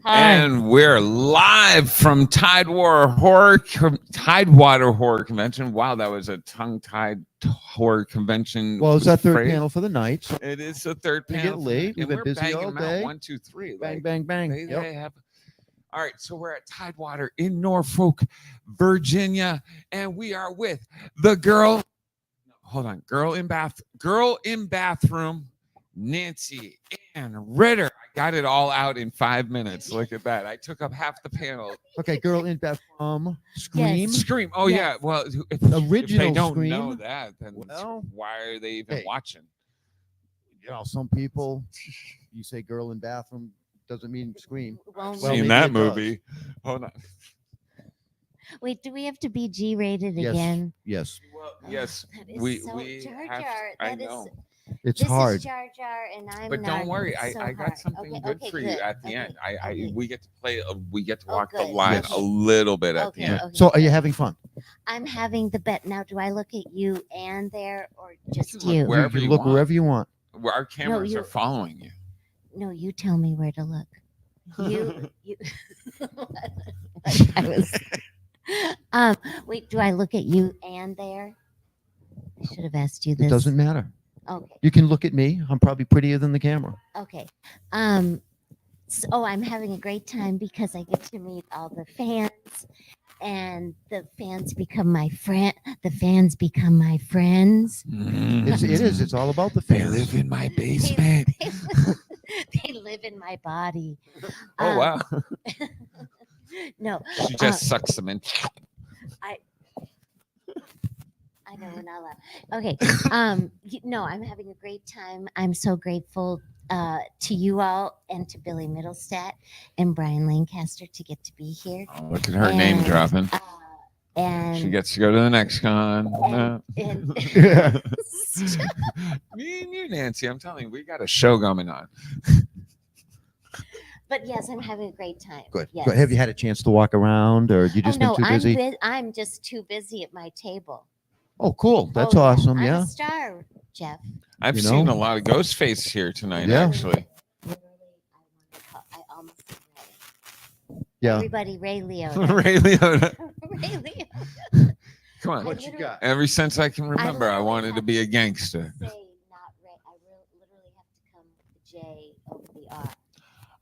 And we're live from Tidewater Horror Convention. Wow, that was a tongue-tied horror convention. Well, it's that third panel for the night. So it is the third we panel. get late. We've been busy all day. 1, 2, 3. Bang, Like, bang, bang. they have. All right, so we're at Tidewater in Norfolk, Virginia, and we are with the girl. Hold on, girl in bathroom, Nancy Ann Ritter. I got it all out in 5 minutes. Look at that. I took up half the panel. Okay, girl in bathroom. Scream. Yes. Scream. Oh, yes. Yeah. Well, if original they don't Scream. know that, then well, why are they even watching? You know, some people, you say girl in bathroom, doesn't mean Scream. Well, seen that movie. Hold on. Wait, do we have to be G-rated yes. again? Yes. Well, yes. We Jar Jar. I know. It's this hard. Is Jar Jar, and I'm. But don't worry, I got something good for you at the end. We get to play. We get to walk the line a little bit at the end. So, are you having fun? I'm having the bet. Now, do I look at you and there, or just you? Wherever you look, want. wherever you want. Our cameras are following you. No, you tell me where to look. You. I was. Wait, do I look at you and there? I should have asked you this. It doesn't matter. Okay. You can look at me. I'm probably prettier than the camera. Okay. So I'm having a great time because I get to meet all the fans, and the fans become my friend. The fans become my friends. It is. It's all about the fans. They live in my basement. They live in my body. Oh wow. No. She just sucks them in. I know we're not allowed. Okay. No, I'm having a great time. I'm so grateful to you all and to Billy Middlestat and Brian Lancaster to get to be here. Oh, look at her name dropping. And she gets to go to the next con. Me and you, Nancy. I'm telling you, we got a show going on. But yes, I'm having a great time. Good. Yes. Good. Have you had a chance to walk around, or you just been too busy? I'm just too busy at my table. Oh, cool. That's awesome. I'm a star, Jeff. I've seen a lot of ghost face here tonight, actually. I almost said Ray. Yeah. Everybody, Ray Liotta. Ray Liotta. Ray Liotta. Come on. What you got? Ever since I can remember, I wanted to be a gangster. Say not Ray. I literally have to come with the J over the R.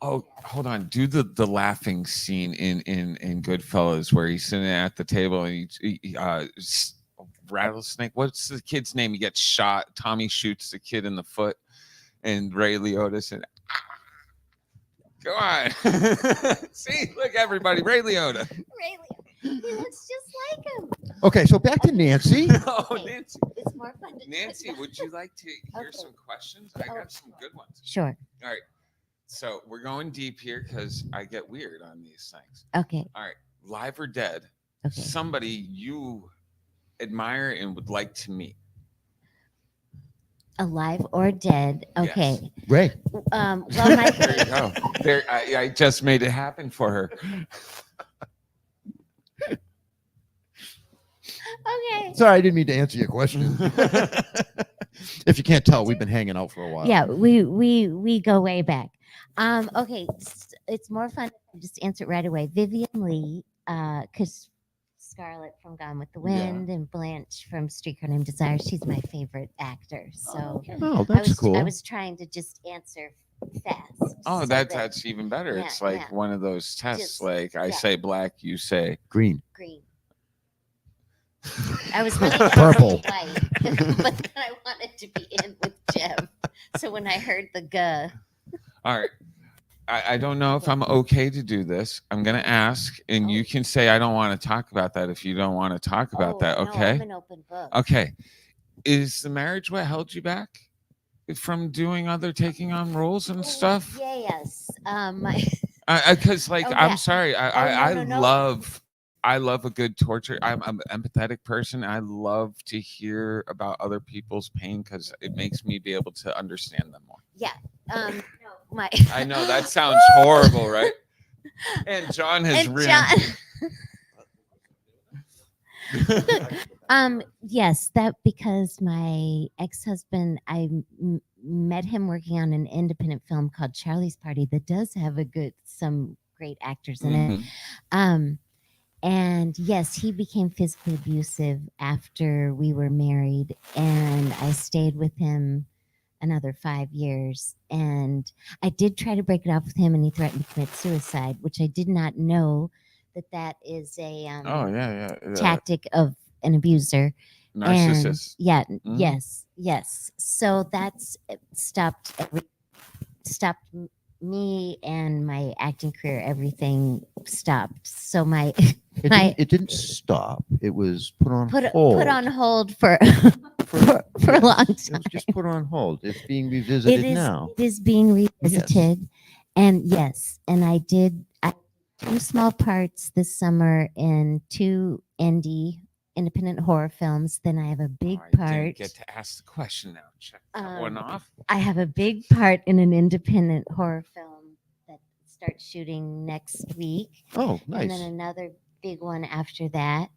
Oh, hold on. Do the laughing scene in Goodfellas where he's sitting at the table and he Rattlesnake. What's the kid's name? He gets shot. Tommy shoots the kid in the foot, and Ray Liotta said, "Go on." See, look, everybody, Ray Liotta. Ray Liotta. He looks just like him. Okay, so back to Nancy. Nancy. It's more fun to Nancy, would you like to hear some questions? I got some good ones. Sure. All right. So we're going deep here because I get weird on these things. Okay. All right. Live or dead? Okay. Somebody you admire and would like to meet. Alive or dead? Okay. Yes. Ray. Well, there you go. There, I just made it happen for her. Okay. Sorry, I didn't mean to answer your question. If you can't tell, we've been hanging out for a while. Yeah, we go way back. Okay, it's more fun if I just answer it right away. Vivian Lee, because Scarlett from Gone with the Wind and Blanche from Streetcar Named Desire, she's my favorite actor. So that's cool. I was trying to just answer fast. Oh, so that's even better. It's like one of those tests. Like I say black, you say green. Green. I was really purple, white, but then I wanted to be in with Jeff. So when I heard the guh. All right. I don't know if I'm okay to do this. I'm going to ask, and you can say I don't want to talk about that if you don't want to talk about that. Okay. No, I'm an open book. Okay. Is the marriage what held you back from doing taking on roles and stuff? Yes. Because I'm sorry. I love a good torture. I'm an empathetic person. I love to hear about other people's pain because it makes me be able to understand them more. Yeah. I know that sounds horrible, right? And John has yes, that because my ex-husband, I met him working on an independent film called Charlie's Party that does have some great actors in it. Mhm. And yes, he became physically abusive after we were married, and I stayed with him another 5 years. And I did try to break it off with him, and he threatened to commit suicide, which I did not know that is a Oh yeah, yeah. tactic of an abuser. And Narcissist. yeah, Mhm. yes. So that's stopped me and my acting career. Everything stopped. So my It didn't stop. It was put on put hold. on hold for for a long It time. was just put on hold. It's being revisited now. It is being revisited, and yes, and I did 2 small parts this summer in 2 independent horror films. Then I have a big I part. didn't get to ask the question now. Check that one off. I have a big part in an independent horror film that starts shooting next week, Oh, and then nice. another big one after that,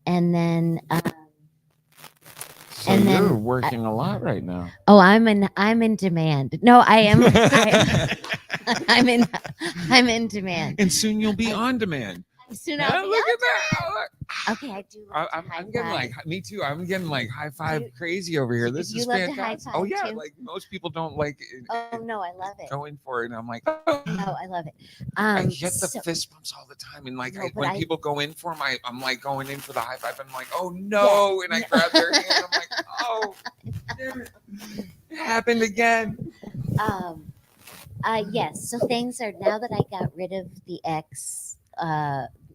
and then. So and you're then, working a lot right now. Oh, I'm in demand. No, I am. I'm in demand. And soon you'll be on demand. Soon Yeah, I'll be look on at that. demand. Okay, I do. Love to I'm high getting five. like, me too. I'm getting like high five you- crazy over here. do This you is love to high fantastic. Oh five yeah, too? like most people don't like Oh no, I love it. going for it. And I'm like, Oh, I love it. I get the So- fist bumps all the time, and like No, but when I- people go in for them, I'm like going in for the high five. I'm like, oh no, and I grab their hand. I'm like, oh, damn it happened again. Yes. So things are now that I got rid of the ex.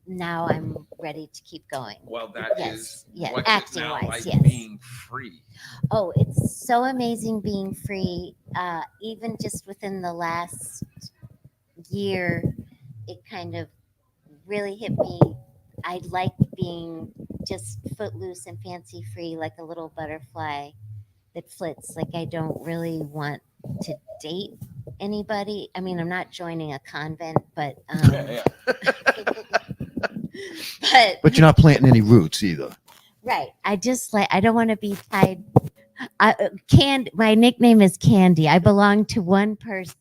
Now I'm ready to keep going. Well, that is Yes, yeah, what's acting it now wise, like yes. being free. Oh, it's so amazing being free. Even just within the last year, it kind of really hit me. I like being just footloose and fancy free, like a little butterfly that flits. Like I don't really want to date anybody. I mean, I'm not joining a convent, but Yeah. But you're not planting any roots either. right. I just like I don't want to be tied. Candy. My nickname is Candy. I belong to one person,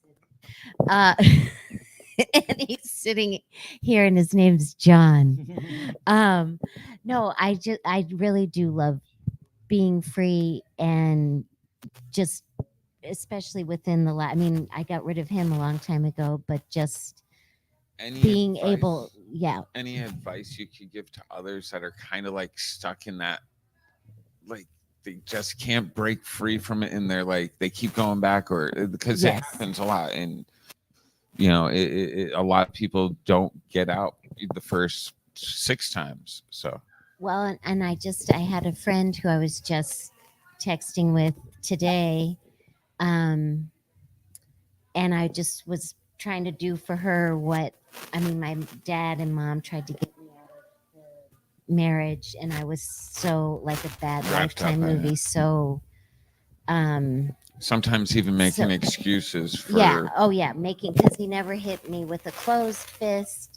and he's sitting here, and his name's John. No, I really do love being free and just especially within the I mean, I got rid of him a long time ago, but just Any being advice? able, yeah. Any advice you could give to others that are kind of like stuck in that, like they just can't break free from it, and they're like they keep going back, or because it Yes. happens a lot, and you know, a lot of people don't get out the first 6 times. So Well, and I had a friend who I was just texting with today, and I just was trying to do for her what I mean. My dad and mom tried to get me out of the marriage, and I was so like a bad Wrapped Lifetime up in it. movie. So, sometimes even making So- excuses for yeah, oh yeah, making because he never hit me with a closed fist.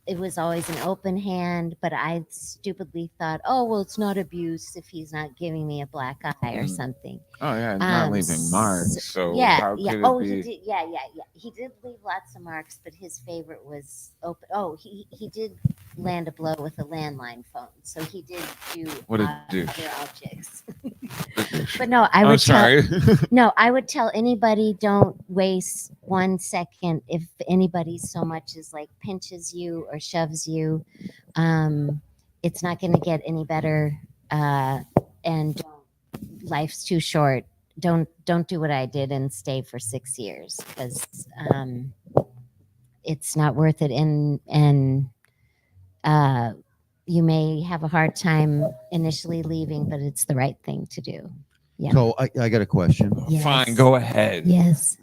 It was always an open hand, but I stupidly thought, oh well, it's not abuse if he's not giving me a black eye or Mm. something. oh yeah, not leaving marks. So how could Oh, it be? he did. Yeah. He did leave lots of marks, but his favorite was open. Oh, he did land a blow with a landline phone, so he did do What a other douche. objects. But no, I I'm would sorry. no, I would tell anybody don't waste 1 second if anybody so much as like pinches you or shoves you. It's not going to get any better. And life's too short. Don't do what I did and stay for 6 years because it's not worth it. And you may have a hard time initially leaving, but it's the right thing to do. Yeah. So I got a question. Fine, Yes. go ahead. Yes.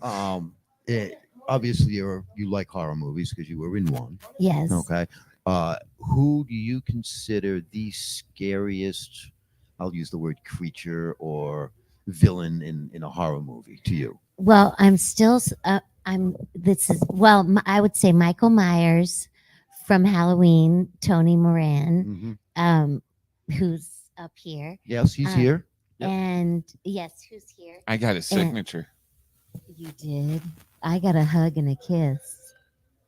Obviously you like horror movies because you were in one. Yes. Okay. Who do you consider the scariest? I'll use the word creature or villain in a horror movie to you. Well, I'm still. I would say Michael Myers from Halloween, Tony Moran, Mhm. who's up here, Yes, he's here. Yep. and yes, who's here? I got a signature. You did. I got a hug and a kiss.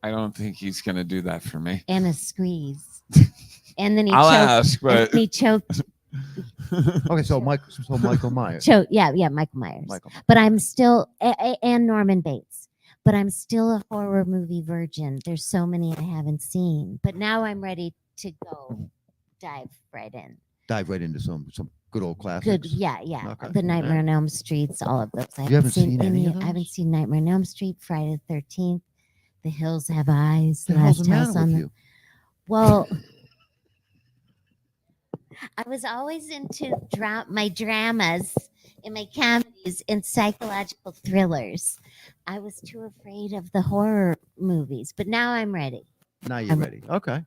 I don't think he's gonna do that for me. and a squeeze. And then he I'll choked. ask, And but then he choked. Okay, so Michael Myers. Yeah, Michael Myers. Michael Myers. But I'm still and Norman Bates. But I'm still a horror movie virgin. There's so many I haven't seen. But now I'm ready to go dive right in. Dive right into some good old classics. Good, yeah. Okay. The Nightmare on Elm Streets, all of those. You haven't seen any of I haven't those? seen Nightmare on Elm Street, Friday the 13th, The Hills Have Eyes, What the hell's Last the matter House with on the. you? Well, I was always into my dramas and my comedies and psychological thrillers. I was too afraid of the horror movies, but now I'm ready. Now you're ready. Okay.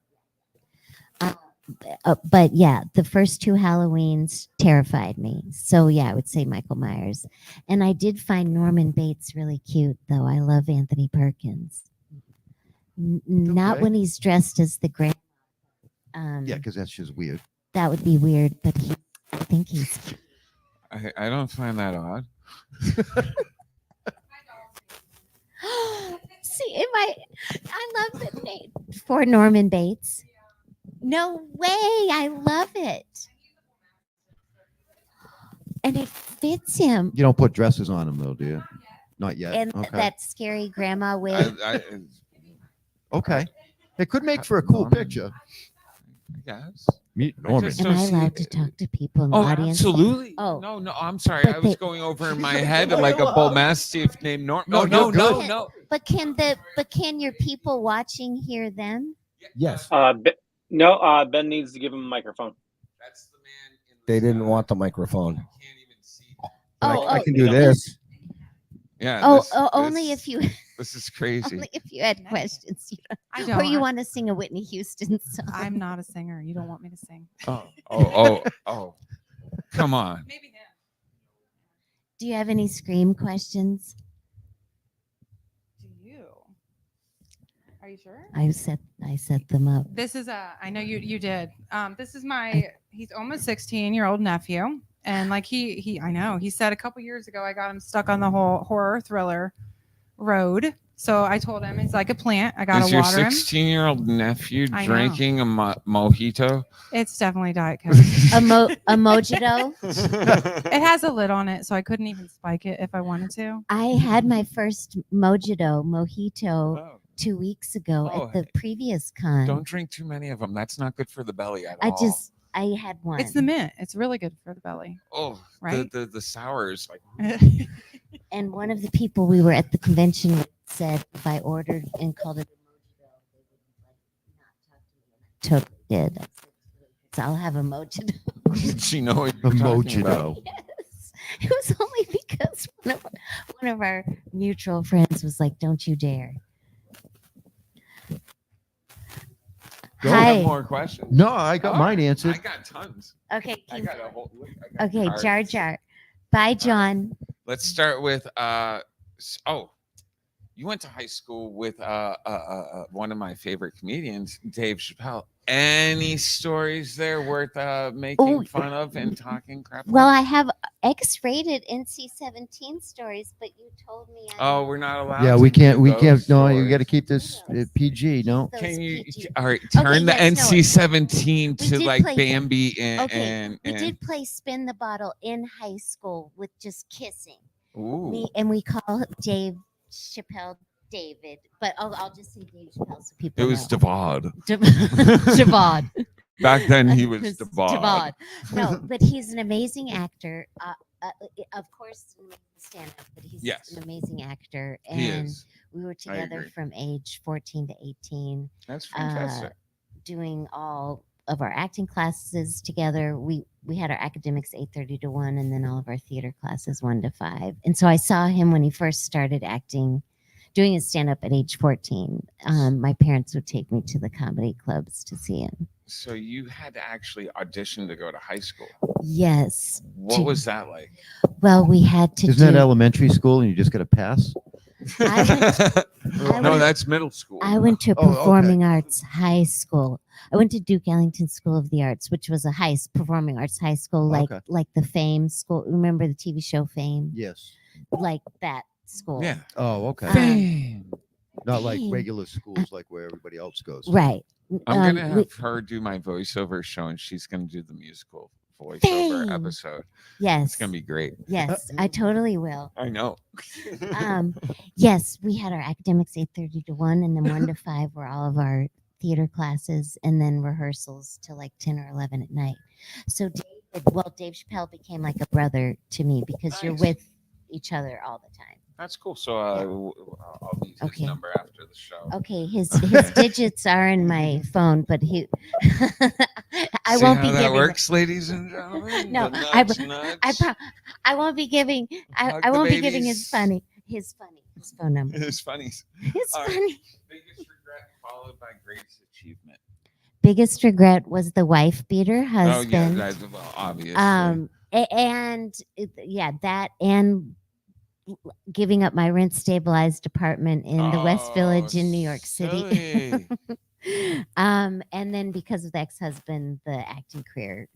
But yeah, the first two Halloweens terrified me. So yeah, I would say Michael Myers. And I did find Norman Bates really cute, though. I love Anthony Perkins. Not Okay. when he's dressed as the grand. Yeah, because that's just weird. That would be weird, but I think he's. I don't find that odd. See, I love the name for Norman Bates. No way, I love it, and it fits him. You don't put dresses on him though, do you? Not yet. And Okay. that scary grandma wig. Okay. It could make for a cool Norman. picture. Yes. Meet I Norman. just Am don't I see allowed to it. talk to people in the Oh, audience? absolutely. Oh. No, I'm sorry. But I was they- going over in my head like a bull mastiff named Norman. No, No, you're good. no. But can your people watching hear them? Yes, Ben needs to give him a microphone. That's the man in the they didn't sky. want the microphone. I can't even see. But Oh, I oh. can do this. Yeah. Only if you This is crazy. only if you had questions, I or don't. you want to sing a Whitney Houston song. I'm not a singer. You don't want me to sing. Oh. Come on. Maybe him. Do you have any Scream questions? Do you? Are you sure? I set them up. This is I know you did. This is he's almost 16-year-old nephew. And like I know, he said a couple years ago, I got him stuck on the whole horror thriller road. So I told him it's like a plant. I got Is to your water him. 16-year-old nephew I know. drinking a mojito? It's definitely Diet Coke. A mojito. It has a lid on it, so I couldn't even spike it if I wanted to. I had my first mojito Oh, 2 weeks ago Oh, at the previous con. don't drink too many of them. That's not good for the belly at I all. just I had one. It's the mint. It's really good for the belly. Oh, Right? the sour is like. And one of the people we were at the convention with said if I ordered and called it a mojito, they would like not talk to me. And I totally did. I said, "So I'll have a mojito." Did she know what A you were talking about? mojito. Yes. It was only because one of our mutual friends was like, "Don't you dare." Go. I have Hi. more questions. No, I got Oh, mine I answered. got tons. Okay. I keep- got a whole. Look, I got Okay, cards. Jar Jar. Bye, John. Let's start with you went to high school with one of my favorite comedians, Dave Chappelle. Any stories there worth making Oh, fun of and talking crap? Well, about? I have X-rated NC-17 stories, but you told me. Oh, we're not allowed. Yeah, to we do can't. We those can't. No, you stories. got to keep this PG. No. Those Can you PG. all right? Turn the yes, no, NC-17 we to did like play- Bambi and Okay, and, we and did play Spin the Bottle in high school with just kissing. ooh. We call Dave Chappelle David, but I'll just say Dave Chappelle so people It was know. Devod. Javad. Back then he was It Devod. No, but he's an amazing actor. Of course, an amazing stand-up, but he's Yes. an amazing actor. He And is. we were together agree. from age 14 to 18, That's fantastic. doing all of our acting classes together. We had our academics 8:30 to 1, and then all of our theater classes 1 to 5. And so I saw him when he first started acting, doing his stand-up at age 14. My parents would take me to the comedy clubs to see him. So you had to actually audition to go to high school. Yes. What was that like? Well, we had to Isn't that do. elementary school and you just got to pass? I no, went- that's middle school. I went to Oh, okay. performing arts high school. I went to Duke Ellington School of the Arts, which was a performing arts high school, Okay. like the Fame school. Remember the TV show Fame? Yes. Like that school. Yeah. Oh, okay. Fame. Not like Dang. regular schools, like where everybody else goes. Right. I'm gonna we- have her do my voiceover show, and she's gonna do the musical voiceover Dang. episode. yes. It's gonna be great. Yes, I totally will. I know. Yes, we had our academics 8:30 to 1, and then 1 to 5 were all of our theater classes, and then rehearsals till like 10 or 11 at night. So Dave Chappelle became like a brother to me because you're Nice. with each other all the time. That's cool. So I'll need his Okay. number after the show. Okay, his digits are in my phone, but he I See won't how be that giving works, ladies and gentlemen. No, The I- nuts, nuts. I won't be giving Hug I the won't be giving his babies. phone number. It's funny. It's All right. funny. Biggest regret followed by greatest achievement. Biggest regret was the wife beater Oh yeah, husband. that's well, obviously. That and giving up my rent stabilized apartment in the West Village in New York City. Silly. And then because of the ex-husband, the acting career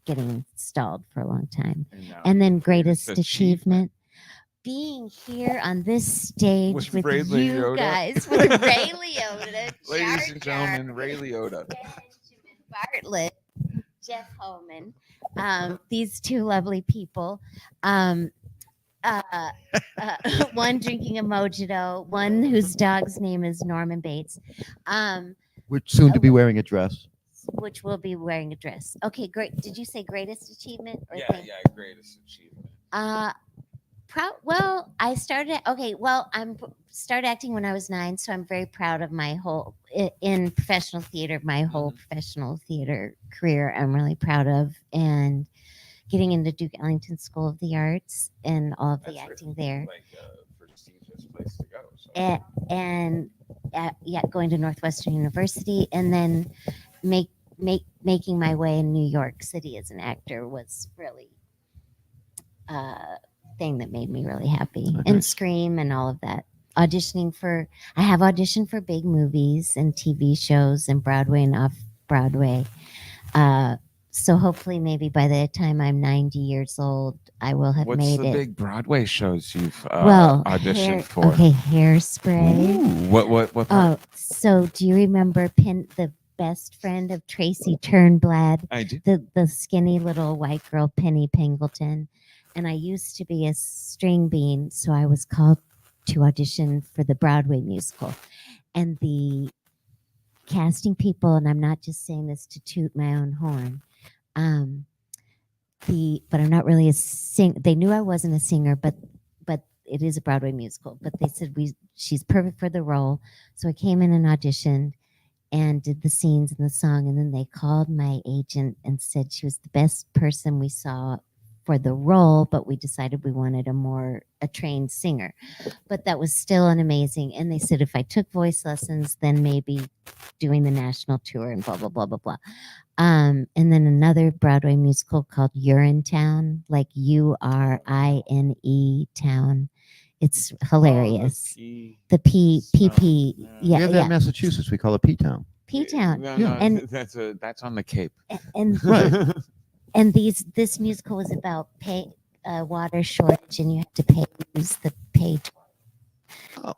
getting stalled for a long time. now And then greatest greatest achievement, being here on this stage With with Ray you Liotta. guys, with Ray Liotta, Ladies and Jar Jar, gentlemen, Ray Liotta. Benjamin Bartlett, Jeff Homan, these two lovely people. One drinking a mojito, one whose dog's name is Norman Bates, We're soon to be wearing a dress. which will be wearing a dress. Okay, great. Did you say greatest achievement? Or Yeah, thing? yeah, greatest achievement. Well, I started. Okay, well, started acting when I was 9, so I'm very proud of my whole in professional theater. My whole professional theater career, I'm really proud of, and getting into Duke Ellington School of the Arts and all of the That's acting there, Like a prestigious place to go. So. and going to Northwestern University, and then making my way in New York City as an actor was really thing that made me really happy. And Scream and all of that. I have auditioned for big movies and TV shows and Broadway and off Broadway. So hopefully maybe by the time I'm 90 years old, I will have What's made the it. big Broadway shows you've auditioned for? Okay, Hairspray. Ooh, what part? Oh, so do you remember the best friend of Tracy Turnblad? I do. The skinny little white girl, Penny Pingleton. And I used to be a string bean, so I was called to audition for the Broadway musical. And the casting people, and I'm not just saying this to toot my own horn, but I'm not really a singer. They knew I wasn't a singer, but it is a Broadway musical. But they said she's perfect for the role. So I came in and auditioned and did the scenes and the song, and then they called my agent and said she was the best person we saw for the role, but we decided we wanted a trained singer. But that was still an amazing. And they said if I took voice lessons, then maybe doing the national tour and blah blah blah blah blah. And then another Broadway musical called Urinetown, like URINE Town. It's hilarious. The P. We Yeah, have that in Massachusetts. We call it P-Town. P Town. No, Yeah. no, And- that's on the Cape. And Right. and this musical was about water shortage, and you have to use the pay. Oh.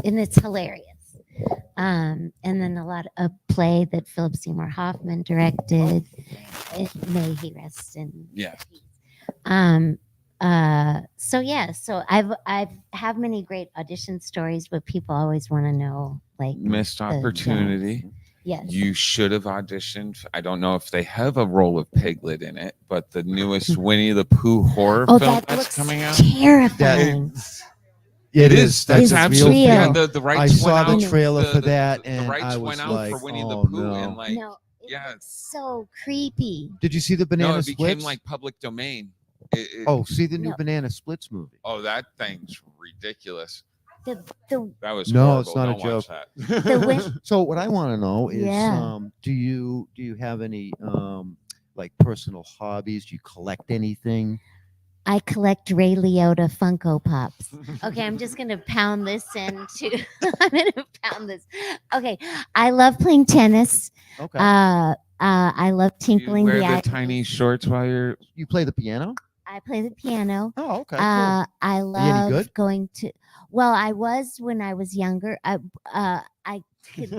And it's hilarious. And then a play that Philip Seymour Hoffman directed. May he rest in Yeah. peace. So I've have many great audition stories, but people always want to know like Missed the opportunity. dance. Yes. You should have auditioned. I don't know if they have a role of Piglet in it, but the newest Winnie the Pooh horror Oh, film that that's looks coming out. terrifying. It is. That's It's absolutely. real. Yeah, the rights I went saw the out. trailer for that, the and rights I went was out like, for Winnie the oh, Pooh, no. and like, No, it yeah. looks so creepy. Did you see the no, Banana it became Splits? like public domain. Oh, see the new No. Banana Splits movie. Oh, that thing's ridiculous. The That was No, horrible. it's not a Don't watch joke. that. The win- So what I want to know is, Yeah. do you have any like personal hobbies? Do you collect anything? I collect Ray Liotta Funko Pops. Okay, I'm just gonna pound this into. I'm gonna pound this. Okay, I love playing tennis. Okay. I love Do you tinkling wear the the ivory. tiny shorts while you're. You play the piano? I play the piano. Oh, okay. Cool. I you any love good? going to. Well, I was when I was younger. I could.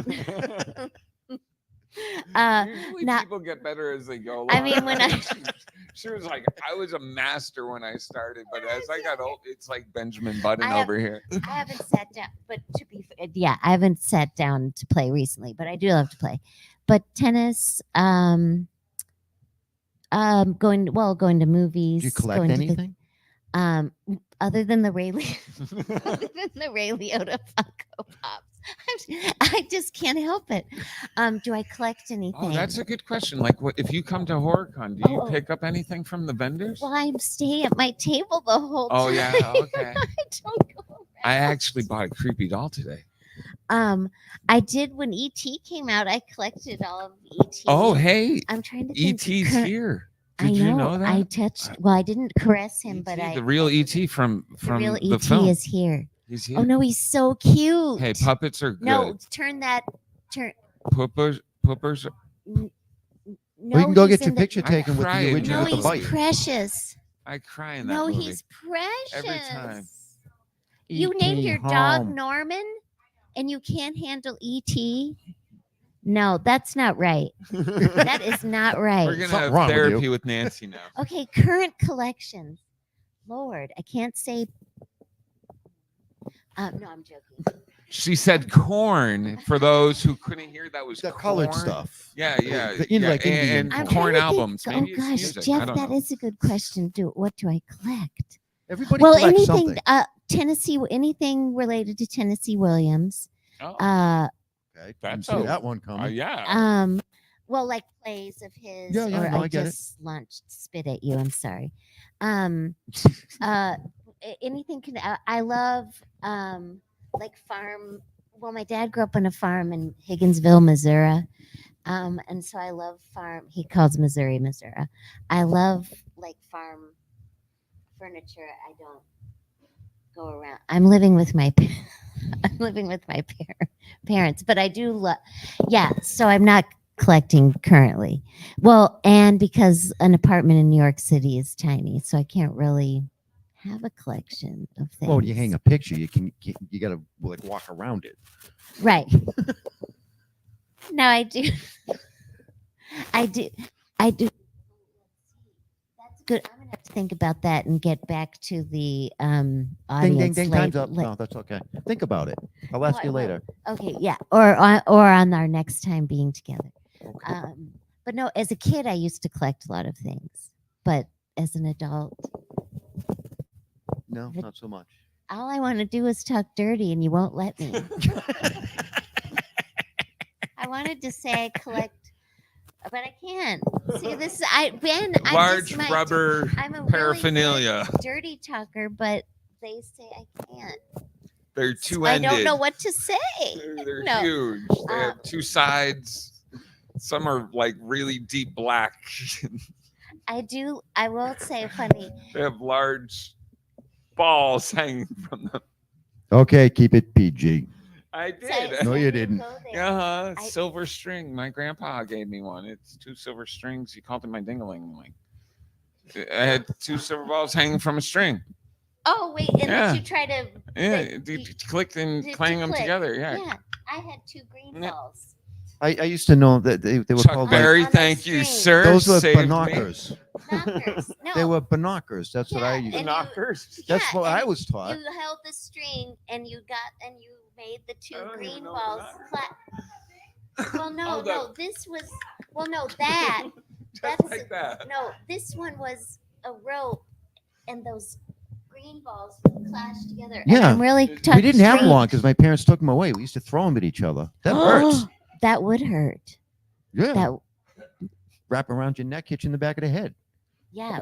Usually not- people get better as they go along. I mean, when I- she was like, I was a master when I started, but as I got old, it's like Benjamin Button I have- over here. I haven't sat down, but to be yeah, I haven't sat down to play recently, but I do love to play. But tennis, going to movies. Do you collect going to anything? other than the Ray other than the Ray Liotta Funko Pops. I just can't help it. Do I collect anything? Oh, that's a good question. Like, what if you come to HorrorCon? Do you Oh. pick up anything from the vendors? Well, I'm staying at my table the whole time. Oh yeah, okay. I don't go around. I actually bought a creepy doll today. I did when ET came out. I collected all of ET. Oh, hey, I'm trying to think. ET's here. I Did you know that? I touched. Well, I didn't caress him, but the real ET from the real the ET film. is here. He's here. Oh no, he's so cute. Hey, puppets are good. No, turn. Poopers. No, We can go he's get your in the- picture taken with crying. the original No, with the he's bite. precious. I cry in that No, movie. he's precious. Every time. You E.T. named your dog home. Norman, and you can't handle ET. No, that's not right. That is not right. We're gonna Something have wrong with therapy you. with Nancy now. Okay, current collections. Lord, I can't say. No, I'm joking. She said corn. For those who couldn't hear, that was The colored corn. stuff. Yeah, yeah, In yeah. like Indian and I'm corn. corn trying to think- albums. Oh Maybe it's gosh, music. I Jeff, don't that know. is a good question. What do I collect? Everybody Well, collects anything something. Tennessee, anything related to Tennessee Williams. Oh, Okay, that's didn't see a- that one coming. yeah. Well, like plays of his. Yeah, yeah, or no, I I get it. just launched spit at you. I'm sorry. Anything can. I love like farm. Well, my dad grew up on a farm in Higginsville, Missouri. And so I love farm. He calls Missouri. I love like farm furniture. I don't go around. I'm living with my parents, but I do love. Yeah, so I'm not collecting currently. Well, and because an apartment in New York City is tiny, so I can't really have a collection of things. Well, when you hang a picture, you gotta like walk around it. Right. No, I do. I do. That's good. I'm gonna have to think about that and get back to the Ding, audience. ding, ding. late- Time's up. late- No, that's okay. Think about it. I'll ask I you will. later. Okay, yeah, or on our next time being together. Okay. But no, as a kid, I used to collect a lot of things, but as an adult, No, not so much. all I want to do is talk dirty, and you won't let me. I wanted to say I collect, but I can't. See, this Ben. Large rubber I'm a paraphernalia. Really good dirty talker, but they say I can't. They're two-ended. I don't know what to say. They're No. huge. They have two sides. Some are like really deep black. I do. I will say funny. They have large balls hanging from them. Okay, keep it PG. I Say- did. No, say you didn't. go there. Yeah, I- silver string. My grandpa gave me one. It's two silver strings. He called it my ding-a-ling-ling. I had two silver balls hanging from a string. Oh wait, and Yeah. then you try to. Yeah, They- you clicked and to clang them click. together. Yeah. Yeah, I had two green Yeah. balls. I used to know that they were Chuck called like, Berry, On the thank you, string. sir. those were Saved me. binoculars. Knockers. No, They were binoculars. That's what I Yeah, used. and Knockers. That's yeah, what I and was taught. You held the string and you made the two I don't even green know balls what clap. Well, no, Hold no, up. this was. Well, no, that. Just That's- like that. No, this one was a rope, and those green balls clashed together. And Yeah. I'm really We touched We didn't have green. them long because my parents took them away. We used to throw them at each other. That hurts. That would hurt. Yeah. That Wrap around your neck, hit you in the back of the head. yeah,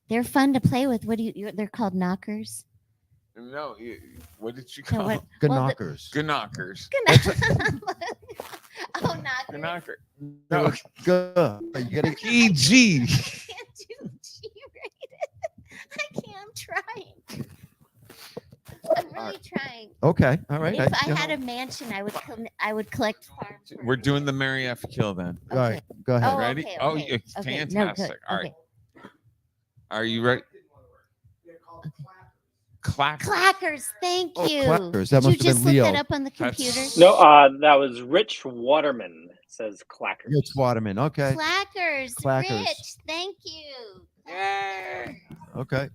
they're fun to play with. What do they're called knockers. No, what did you No, call what- them? Good Well, the- knockers. Good knockers. Oh, Good knockers. knocker. They No, were good. You gotta PG. I can't do G-rated. I can't. I'm trying. I'm really trying. Okay. All right. If I you had know. a mansion, I would collect farm. We're doing the Mary F. Kill then. All right. Go ahead. Oh, Ready? okay, Oh, okay, it's okay. No, fantastic. good, All right. okay. Are you ready? Clackers. Clackers. Thank Oh, you. Clackers. That Did you must have just been look that Leo. up on the That's- computer? No, that was Rich Waterman. Says Clackers. It's Waterman. Okay. Clackers. Clackers. Rich. Thank you. Yay! Okay.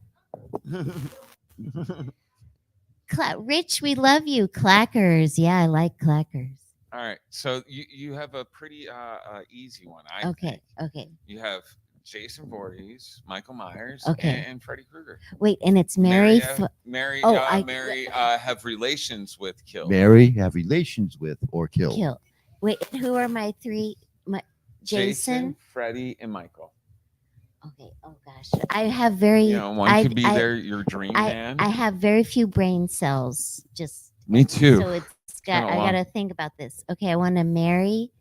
Rich, we love you. Clackers. Yeah, I like clackers. All right. So you have a pretty easy one. I Okay. think. Okay. You have Jason Voorhees, Michael Myers, Okay. and Freddy Krueger. Wait, and it's Mary. Mary, Oh, Mary have relations with Kill. Mary have relations with or kill. Kill. Wait, who are my three? Jason. Freddy, and Michael. Okay. Oh gosh, I have very. You know, one could be your dream man. I have very few brain cells. Just Me too. so it's got. been a I long- got to think about this. Okay, I want to marry.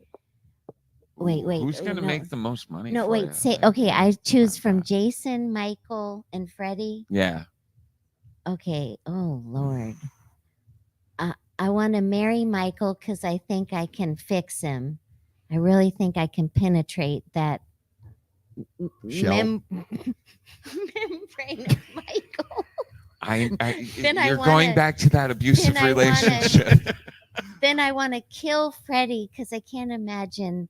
Wait. Who's gonna no. make the most money? No, for wait. you? Say okay. I choose from Jason, Michael, and Freddy. Yeah. Okay. Oh Lord. I want to marry Michael because I think I can fix him. I really think I can penetrate that Shell. membrane of Michael. Then I you're going wanna- back to that abusive then I wanna- relationship. Then I want to kill Freddy because I can't imagine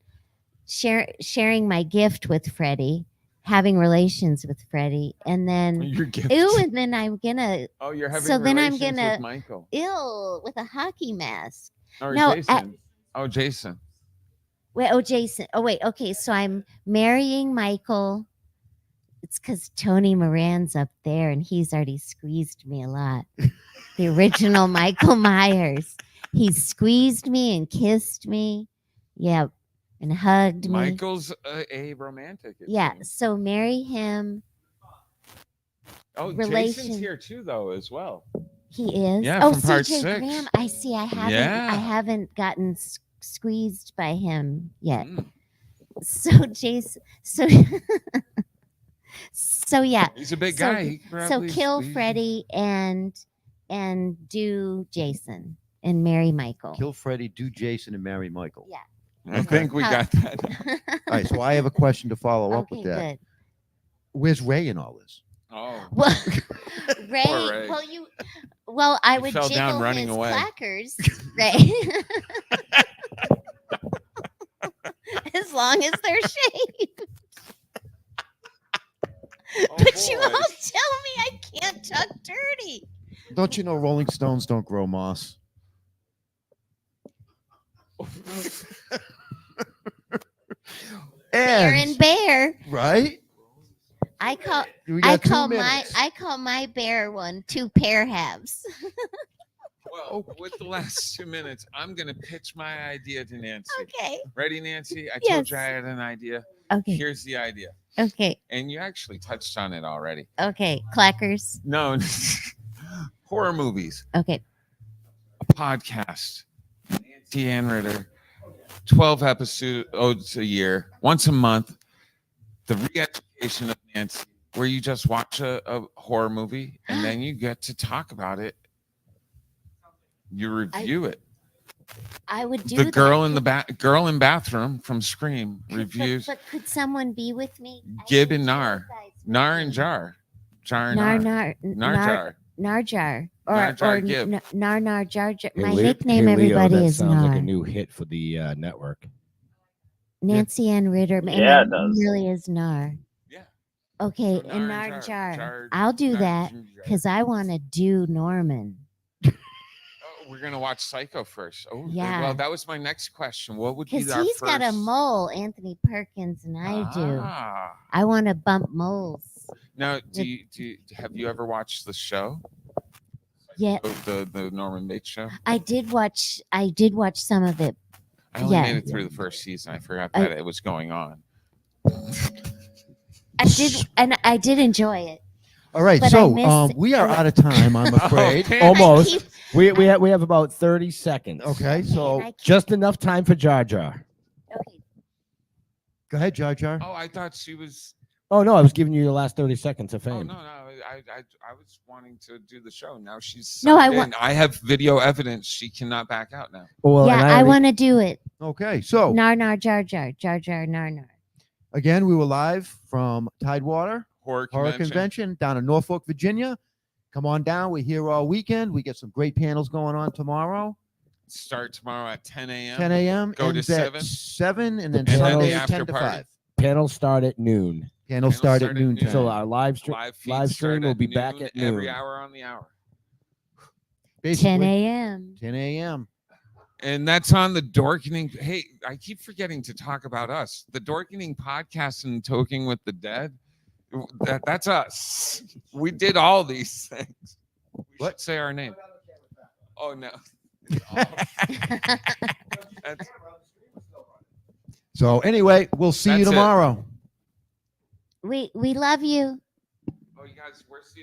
sharing my gift with Freddy, having relations with Freddy, and then Your gift. and then I'm gonna Oh, you're having so then I'm relations gonna- with Michael. with a hockey mask. Or no, Jason. Jason. Wait, Jason. Oh, wait. Okay, so I'm marrying Michael. It's because Tony Moran's up there, and he's already squeezed me a lot. The original Michael Myers. He squeezed me and kissed me. Yeah, and hugged me. Michael's a romantic. it Yeah, seems. so marry him. Oh, relation- Jason's here too, though, as well. He is. Yeah, oh, from part CJ 6. Graham. I see. I haven't. Yeah. I haven't gotten squeezed by him yet. Mm. So Jason. So yeah. He's a big So- guy. He So probably- kill he's- Freddy and do Jason and marry Michael. Kill Freddy, do Jason, and marry Michael. Yeah. I think we How- got that. All right. So I have a question to follow up Okay, with that. good. Where's Ray in all this? Oh. Well, Ray, Ray. I He would fell jiggle down running his away. clackers, Ray. As long as they're shaved. Oh, But you boy. all tell me I can't talk dirty. Don't you know Rolling Stones don't grow moss? Bear and bear. right? I call We got 2 my minutes. I call my bear one 2 pair halves. Well, with the last 2 minutes, I'm going to pitch my idea to Nancy. Okay. Ready, Nancy? I Yes. told you I had an idea. Okay. Here's the idea. Okay. And you actually touched on it already. Okay. Clackers. No, horror movies, Okay. a podcast. Nancy Ann Ritter, 12 episodes a year, once a month. The re-education of Nancy, where you just watch a horror movie and then you get to talk about it. You review it. I would do The that. girl in the girl in bathroom from Scream reviews But could someone be with me? I Gib need and you Nar. guys with Nar me. and Jar. Jar and Nar Nar. Nar Nar Nar Jar. Nar Jar. Nar Jar Gib. Nar Nar Jar Jar. Hey, My Leo- nickname, hey, Leo, everybody, that is sounds Nar. like a new hit for the network. Nancy Ann Ritter. And Yeah, my it name does. really is Nar. Yeah. Okay, So and Nar Nar and Jar. Jar. I'll do Nar that and Jar. because I want to do Norman. Oh, we're gonna watch Psycho first. Oh, Yeah. Well, that was my next question. What would be Because our he's got a first- mole, Anthony Perkins, and I do. Ah. I want to bump moles. Now, have you ever watched the show? Yeah, The Norman Bates show? I did watch some of it. I only Yeah. made it through the first season. I forgot I- that it was going on. I did enjoy it. All right. But I So miss- we are out of time, I'm afraid. Okay. Almost. I keep- We have about 30 seconds. Okay. and So I keep- Just enough time for Jar Jar. okay. go ahead, Jar Jar. Oh, I thought she was. Oh no, I was giving you the last 30 seconds of Oh fame. no, I was wanting to do the show. Now she's. No, I signed wa- in. I have video evidence. She cannot back out now. Well, Yeah, and I already- want to do it. Okay. So Nar Nar Jar Jar Jar Jar Nar Nar. again, we were live from Tidewater Horror Horror Convention. Convention down in Norfolk, Virginia. Come on down. We're here all weekend. We get some great panels going on tomorrow. Start tomorrow at 10 a.m. 10 a.m. Go to ends 7. at 7, and then And then Sunday the 10 after to party. 5. Panels start at noon. Panels start at noon noon. time. So our live stream Live, feeds live stream start will at be back noon, at noon. every hour on the hour. 10 Basically, a.m. 10 a.m. And that's on the Dorkening. Hey, I keep forgetting to talk about us. The Dorkening podcast and Toking with the Dead. That's us. We did all these things. We should say our name. Oh no. That's- So anyway, we'll see you That's it. tomorrow. We love you.